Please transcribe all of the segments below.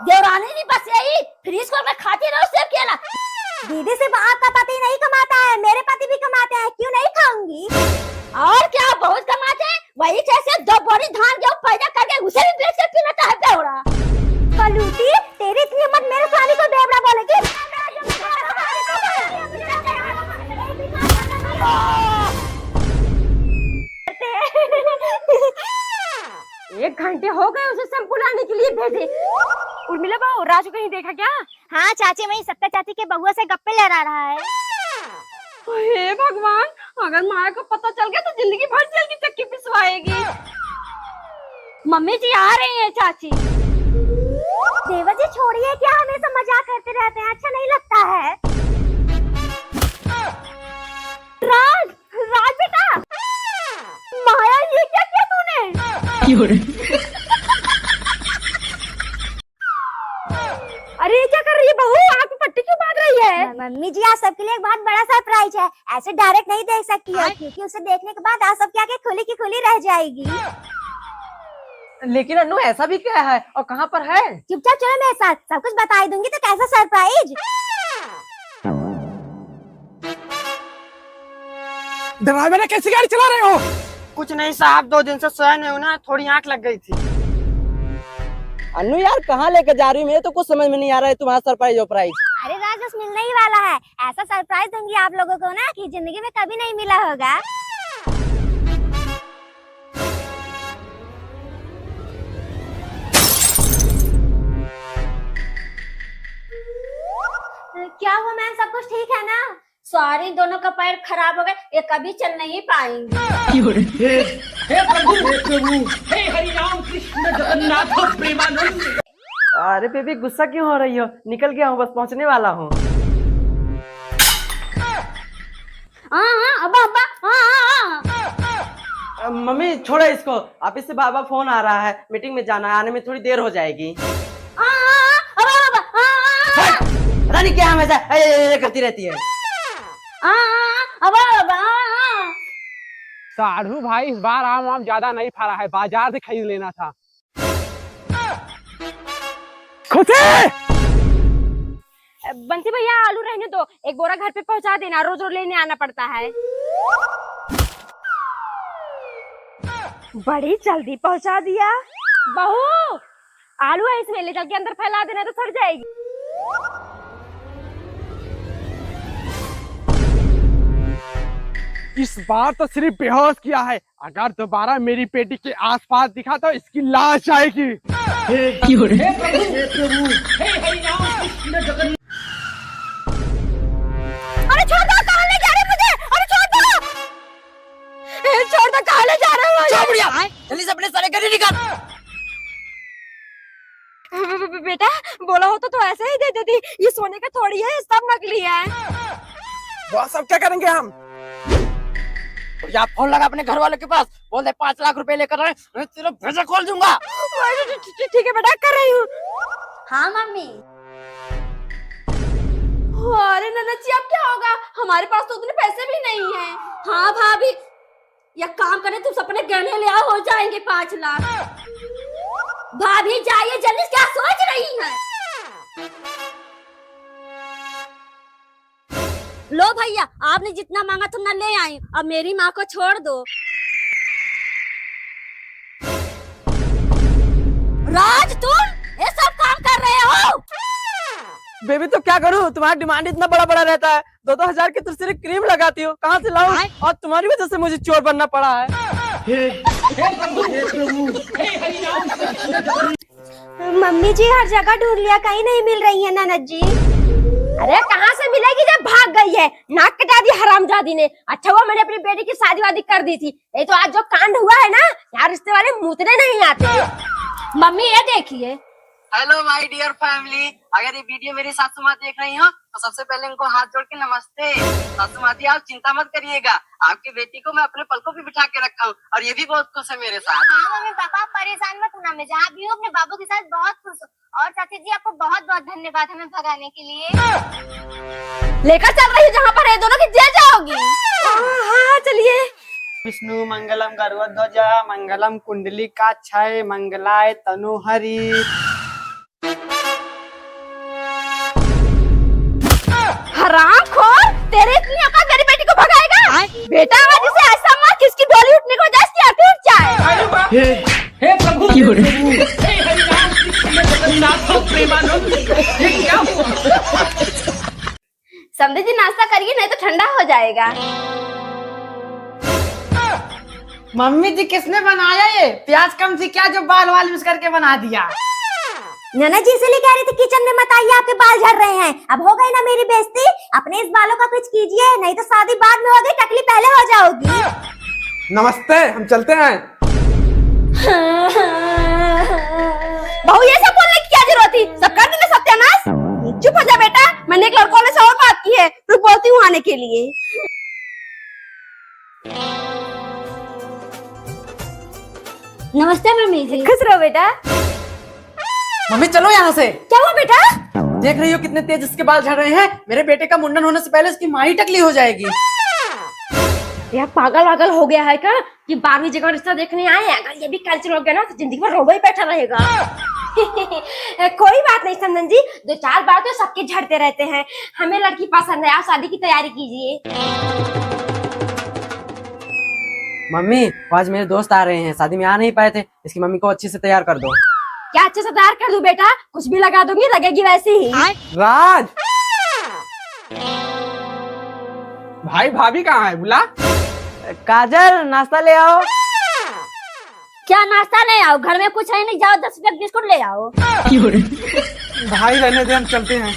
देवरानी नहीं बस यही फ्रीज को मैं खाती रहो सेब केला। दीदी सिर्फ आपका पति नहीं कमाता है, मेरे पति भी कमाते हैं, क्यों नहीं खाऊंगी? और क्या बहुत कमाते हैं, वही कैसे 2 बोरी धान गेहूं पैदा करके उसे भी बेच के पीना है बेवड़ा। कलूटी, तेरी इतनी हिम्मत मेरे स्वामी को बेवड़ा बोलेगी? 1 घंटे हो गए उसे शैम्पू लाने के लिए भेजे। उर्मिला बहू, राजू कहीं देखा क्या? हाँ चाची, वही सत्ता चाची के बउआ से गप्पे लड़ा रहा है। हे भगवान, अगर माया को पता चल गया तो जिंदगी भर जेल की चक्की पिसवाएगी। मम्मी जी आ रही हैं चाची। देवर जी छोड़िए, क्या हमेशा मजाक करते रहते हैं, अच्छा नहीं लगता है। राज, राज बेटा, माया ये क्या किया तूने? अरे ये क्या कर रही है बहू, आपकी पट्टी क्यों बांध रही है? मम्मी जी आज सबके लिए एक बहुत बड़ा सरप्राइज है, ऐसे डायरेक्ट नहीं देख सकती हो, क्योंकि उसे देखने के बाद आज सबकी आंखें खुली की खुली रह जाएगी। लेकिन अन्नू ऐसा भी क्या है और कहाँ पर है? चुपचाप चलो मेरे साथ, सब कुछ बता दूंगी। तो कैसा सरप्राइज? दरबार में कैसी गाड़ी चला रहे हो? कुछ नहीं साहब, 2 दिन से सोया नहीं हूँ ना, थोड़ी आंख लग गई थी। अन्नू यार कहाँ लेकर जा रही हूँ, मेरे तो कुछ समझ में नहीं आ रहा है तुम्हारा सरप्राइज सरप्राइज। अरे राज, बस मिलने ही वाला है, ऐसा सरप्राइज दूंगी आप लोगों को ना कि जिंदगी में कभी नहीं मिला होगा। क्या हुआ मैम, सब कुछ ठीक है ना? सॉरी, दोनों का पैर खराब हो गए, ये कभी चल नहीं पाएंगे। हे प्रभु, हे हरि राम कृष्ण जगन्नाथ प्रेमानंद। अरे बेबी गुस्सा क्यों हो रही हो? निकल गया हूँ, बस पहुँचने वाला हूँ। मम्मी छोड़ो इसको, ऑफिस से बाबा फोन आ रहा है, मीटिंग में जाना है, आने में थोड़ी देर हो जाएगी। पता नहीं क्या हमेशा करती रहती है। साधु भाई, इस बार आम ज्यादा नहीं फरा है, बाजार से खरीद लेना था। खुशी! बंसी भैया आलू रहने दो, एक बोरा घर पे पहुंचा देना, रोज रोज लेने आना पड़ता है। बड़ी जल्दी पहुंचा दिया। बहू, आलू है इसमें, ले चल के अंदर फैला देना तो सड़ जाएगी। इस बार तो सिर्फ बेहोश किया है, अगर दोबारा मेरी पेटी के आसपास दिखा तो इसकी लाश आएगी। हे प्रभु, हे प्रभु, हे हरि राम कृष्ण जगन्नाथ। अरे छोड़ दो, कहाँ ले जा रहे मुझे? अरे छोड़ दो, छोड़ दो, कहाँ ले जा रहे हो? बढ़िया, जल्दी से अपने सारे गले निकाल। बेटा बोला होता तो ऐसे ही दे देती, ये सोने का थोड़ी है, सब नकली है। बॉस अब क्या करेंगे हम? या फोन लगा अपने घर वालों के पास, बोल दे 5 लाख रुपए लेकर आए, मैं तेरा भेजा खोल दूंगा। ठीक है बेटा, कर रही हूँ। हाँ मम्मी। अरे ननद जी अब क्या होगा, हमारे पास तो उतने पैसे भी नहीं है। हाँ भाभी, या काम करें, तुम अपने गहने ले आओ, हो जाएंगे 5 लाख। भाभी जाइए जल्दी, क्या सोच रही हैं? लो भैया, आपने जितना मांगा था ना ले आई, अब मेरी माँ को छोड़ दो। राज, तुम ये सब काम कर रहे हो? बेबी तो क्या करूँ, तुम्हारा डिमांड इतना बड़ा बड़ा रहता है, 2-2 हजार की तो सिर्फ क्रीम लगाती हो, कहाँ से लाऊं? और तुम्हारी वजह से मुझे चोर बनना पड़ा है। हे प्रभु, हे प्रभु, हे हरि राम कृष्ण जगन्नाथ। मम्मी जी हर जगह ढूंढ लिया, कहीं नहीं मिल रही है ननद जी। अरे कहाँ से मिलेगी जब भाग गई है, नाक कटा दी हरामजादी ने। अच्छा हुआ मैंने अपनी बेटी की शादी वादी कर दी थी, ये तो आज जो कांड हुआ है ना, यहाँ रिश्ते वाले मुतने नहीं आते। मम्मी ये देखिए। हेलो माय डियर फैमिली, अगर ये वीडियो मेरी सासू माँ देख रही हो तो सबसे पहले उनको हाथ जोड़ के नमस्ते। सासू माँ जी आप चिंता मत करिएगा, आपकी बेटी को मैं अपने पलकों पे बिठा के रखा हूँ और ये भी बहुत खुश है मेरे साथ। हाँ मम्मी पापा परेशान मत होना, मैं जहाँ भी हूँ अपने बाबू के साथ बहुत खुश हूँ। और चाची जी आपको बहुत बहुत धन्यवाद हमें भगाने के लिए। लेकर चल रही जहाँ पर ये दोनों की जेल जाओगी। हाँ चलिए। विष्णु मंगलम गरुड़ध्वजा मंगलम कुंडली का क्षय मंगलाय तनुहरि। बेटा आज इसे ऐसा मार किसकी डोली उठने को वजह से आती उठ जाए। हे प्रभु, हे हरिनाम कृष्ण जगन्नाथ प्रेमानंद, ये क्या हुआ? समझे जी नाश्ता करिए नहीं तो ठंडा हो जाएगा। मम्मी जी किसने बनाया ये? प्याज कम थी क्या जो बाल वाल मिक्स करके बना दिया? नैना जी इसलिए कह रही थी किचन में मत आइए, आपके बाल झड़ रहे हैं। अब हो गई ना मेरी बेइज्जती, अपने इस बालों का कुछ कीजिए, नहीं तो शादी बाद में होगी, टकली पहले हो जाओगी। नमस्ते, हम चलते हैं। बहू ये सब बोलने की क्या जरूरत थी? सब कर देना सत्यानाश। चुप हो जा बेटा, मैंने एक लड़कों से और बात की है, फिर बोलती हूँ आने के लिए। नमस्ते मम्मी जी। खुश रहो बेटा। मम्मी चलो यहाँ से। क्या हुआ बेटा? देख रही हो कितने तेज इसके बाल झड़ रहे हैं। मेरे बेटे का मुंडन होने से पहले इसकी माँ ही टकली हो जाएगी। यार पागल वागल हो गया है क्या कि 12वीं जगह रिश्ता देखने आए हैं? अगर ये भी कैंसिल हो गया ना तो जिंदगी भर रोबा ही बैठा रहेगा। कोई बात नहीं संदन जी, 2-4 बार तो सबके झड़ते रहते हैं। हमें लड़की पसंद है, आप शादी की तैयारी कीजिए। मम्मी आज मेरे दोस्त आ रहे हैं, शादी में आ नहीं पाए थे, इसकी मम्मी को अच्छे से तैयार कर दो। क्या अच्छे से तैयार कर दूं बेटा? कुछ भी लगा दूंगी, लगेगी वैसे ही। राज, भाई भाभी कहाँ है? बुला। काजल नाश्ता ले आओ। क्या नाश्ता ले आओ? घर में कुछ है नहीं, जाओ 10 रुपए बिस्कुट ले आओ। भाई रहने दे, हम चलते हैं।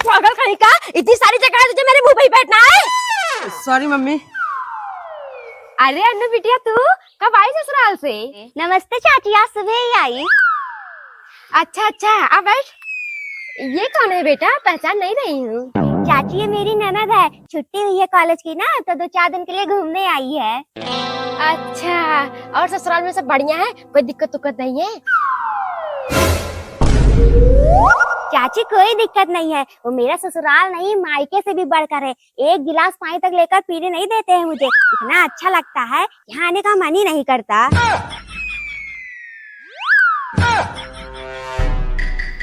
पागल कहीं का, इतनी सारी जगह है तुझे मेरे मुंह पे ही बैठना है। Sorry mummy. अरे अन्नू बिटिया तू कब आई ससुराल से? नमस्ते चाची, आज सुबह ही आई। अच्छा अच्छा, अब बैठ। ये कौन है बेटा? पहचान नहीं रही हूँ। चाची ये मेरी ननद है, छुट्टी हुई है कॉलेज की ना, तो 2-4 दिन के लिए घूमने आई है। अच्छा, और ससुराल में सब बढ़िया है? कोई दिक्कत उक्कत नहीं है? चाची कोई दिक्कत नहीं है, वो मेरा ससुराल नहीं मायके से भी बढ़कर है। एक गिलास पानी तक लेकर पीने नहीं देते हैं मुझे, इतना अच्छा लगता है, यहाँ आने का मन ही नहीं करता।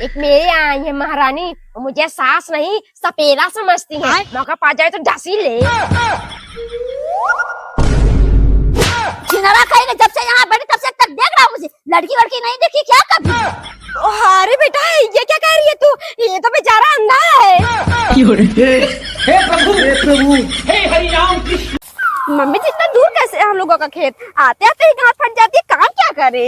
एक मेरे आई है महारानी, मुझे सास नहीं सपेरा समझती है। मौका पा जाए तो डसी ले। खाएगा जब से यहाँ बैठी तब से तक देख रहा हूँ, मुझे लड़की वड़की नहीं देखी क्या कभी? अरे बेटा ये क्या कह रही है तू? ये तो बेचारा अंधा है। हे प्रभु, हे प्रभु, हे हरिनाम कृष्ण। मम्मी जी इतना दूर कैसे हम लोगों का खेत? आते आते ही गांठ फट जाती है, काम क्या करे?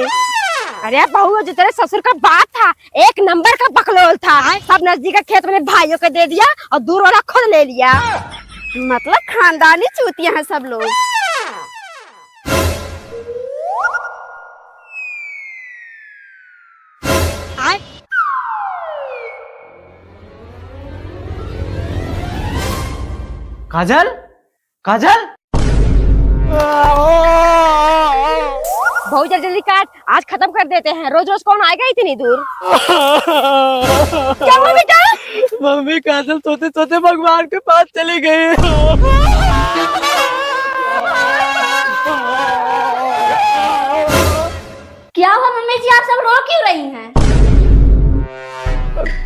अरे बहू जो तेरे ससुर का बात था, एक नंबर का बकलोल था। सब नजदीक का खेत मैंने भाइयों को दे दिया और दूर वाला खुद ले लिया। मतलब खानदानी चूतियां हैं सब लोग। काजल, काजल। बहू जल्दी जल्दी काट, आज खत्म कर देते हैं। रोज रोज कौन आएगा इतनी दूर? क्या हुआ बेटा? मम्मी काजल सोते सोते भगवान के पास चली गई। क्या हुआ मम्मी जी, आप सब रो क्यों रही हैं?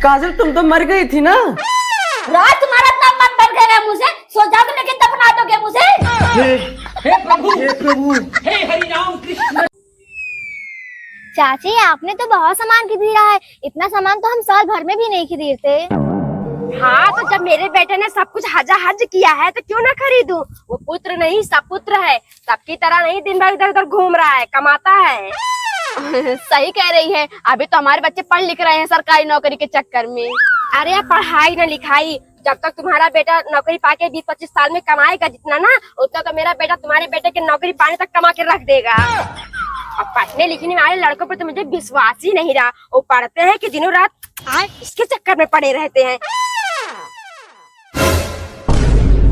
काजल तुम तो मर गई थी ना। रात तुम्हारा इतना मन भर गया मुझे, सो जाओ तो लेकिन दफना दोगे मुझे। हे प्रभु, हे प्रभु, हे हरिनाम कृष्ण। चाची आपने तो बहुत सामान खरीदा है, इतना सामान तो हम साल भर में भी नहीं खरीदते। हाँ तो जब मेरे बेटे ने सब कुछ हज किया है तो क्यों ना खरीदूं? वो पुत्र नहीं सपुत्र है, सबकी तरह नहीं दिन भर इधर उधर घूम रहा है, कमाता है। सही कह रही है, अभी तो हमारे बच्चे पढ़ लिख रहे हैं सरकारी नौकरी के चक्कर में। अरे पढ़ाई न लिखाई, जब तक तुम्हारा बेटा नौकरी पाके 20-25 साल में कमाएगा जितना ना, उतना तो मेरा बेटा तुम्हारे बेटे के नौकरी पाने तक कमा के रख देगा। अब पढ़ने लिखने वाले लड़कों पर तो मुझे विश्वास ही नहीं रहा। वो पढ़ते हैं कि दिनों रात इसके चक्कर में पड़े रहते हैं।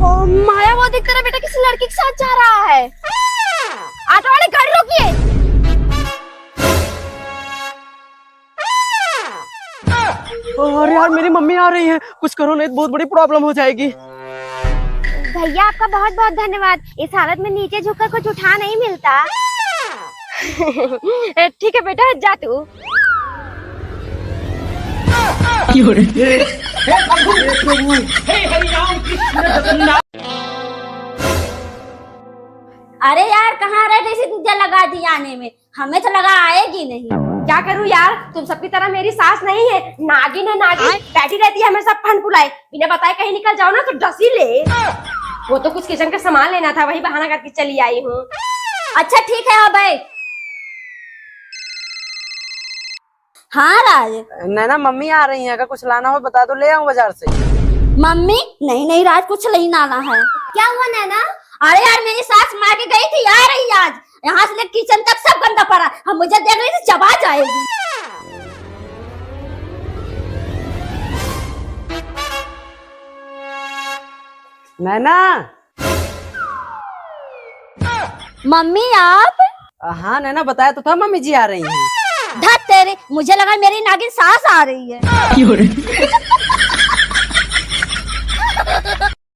ओ माया, वो देख तेरा बेटा किसी लड़की के साथ जा रहा है। ऑटो वाले गाड़ी रोकिए। और यार मेरी मम्मी आ रही है, कुछ करो नहीं तो बहुत बड़ी प्रॉब्लम हो जाएगी। भैया आपका बहुत बहुत धन्यवाद, इस हालत में नीचे झुककर कुछ उठा नहीं मिलता। ठीक है बेटा, जा तू। अरे यार कहाँ रह गई तुझे लगा दी आने में, हमें तो लगा आएगी नहीं। क्या करूँ यार, तुम सबकी तरह मेरी सास नहीं है, नागिन है नागिन, बैठी रहती है हमेशा फन फुलाए, बिना बताए कहीं निकल जाओ ना तो डसी ले। वो तो कुछ किचन का सामान लेना था, वही बहाना करके चली आई हूँ। अच्छा ठीक है अब बैठ। हाँ राज। नैना मम्मी आ रही है, अगर कुछ लाना हो बता दो, ले आऊं बाजार से। मम्मी नहीं नहीं राज कुछ नहीं लाना है। क्या हुआ नैना? अरे यार मेरी सास मार के गई थी, आ रही आज, यहाँ से लेकर किचन तक सब गंदा पड़ा, हम मुझे देख रही थी चबा जाएगी। नैना। मम्मी आप? हाँ नैना बताया तो था मम्मी जी आ रही हैं। धत तेरे, मुझे लगा मेरी नागिन सास आ रही है।